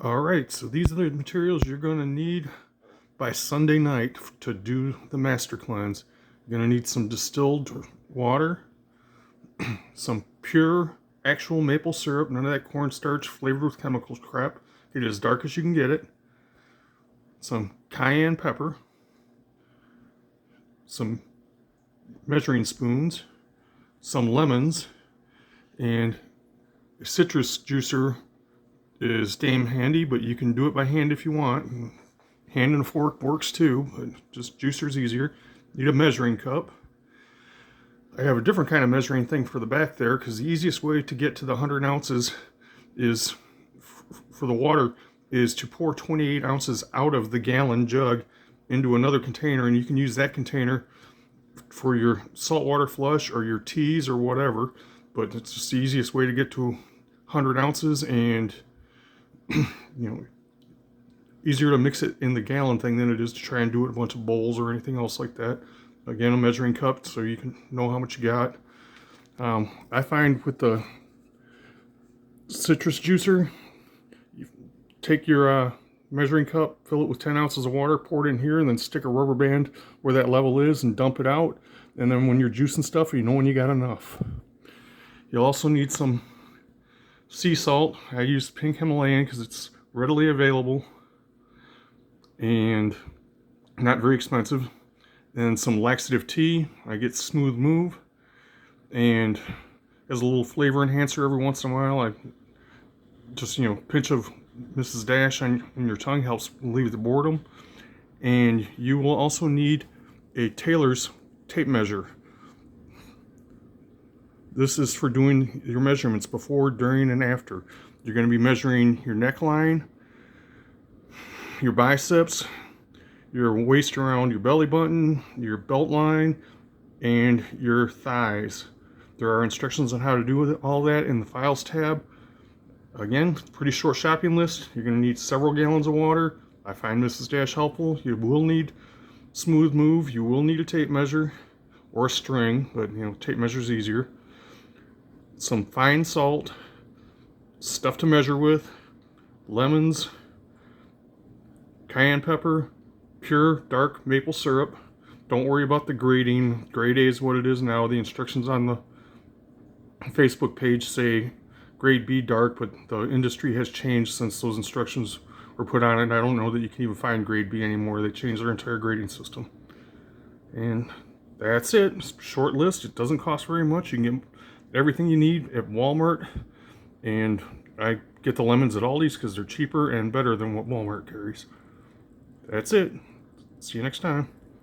Alright, so these are the materials you're going to need by Sunday night to do the master cleanse. You're going to need some distilled water, some pure actual maple syrup, none of that cornstarch flavored with chemicals crap. Get it as dark as you can get it. Some cayenne pepper, some measuring spoons, some lemons, and a citrus juicer is damn handy, but you can do it by hand if you want. Hand and a fork works too, but just juicer's easier. You need a measuring cup. I have a different kind of measuring thing for the back there because the easiest way to get to the 100 ounces is for the water is to pour 28 ounces out of the gallon jug into another container, and you can use that container for your saltwater flush or your teas or whatever, but it's just the easiest way to get to 100 ounces, and easier to mix it in the gallon thing than it is to try and do it in a bunch of bowls or anything else like that. Again, a measuring cup so you can know how much you got. I find with the citrus juicer, you take your measuring cup, fill it with 10 ounces of water, pour it in here, and then stick a rubber band where that level is and dump it out. And then when you're juicing stuff, you know when you got enough. You'll also need some sea salt. I use pink Himalayan because it's readily available and not very expensive. And some laxative tea. I get Smooth Move, and as a little flavor enhancer every once in a while, I just pinch of Mrs. Dash on your tongue helps relieve the boredom. And you will also need a tailor's tape measure. This is for doing your measurements before, during, and after. You're going to be measuring your neckline, your biceps, your waist around your belly button, your belt line, and your thighs. There are instructions on how to do all that in the Files tab. Again, pretty short shopping list. You're going to need several gallons of water. I find Mrs. Dash helpful. You will need Smooth Move. You will need a tape measure or a string, but tape measure is easier. Some fine salt, stuff to measure with, lemons, cayenne pepper, pure dark maple syrup. Don't worry about the grading. Grade A is what it is now. The instructions on the Facebook page say grade B dark, but the industry has changed since those instructions were put on it. I don't know that you can even find grade B anymore. They changed their entire grading system. And that's it. Short list. It doesn't cost very much. You can get everything you need at Walmart, and I get the lemons at Aldi's because they're cheaper and better than what Walmart carries. That's it. See you next time.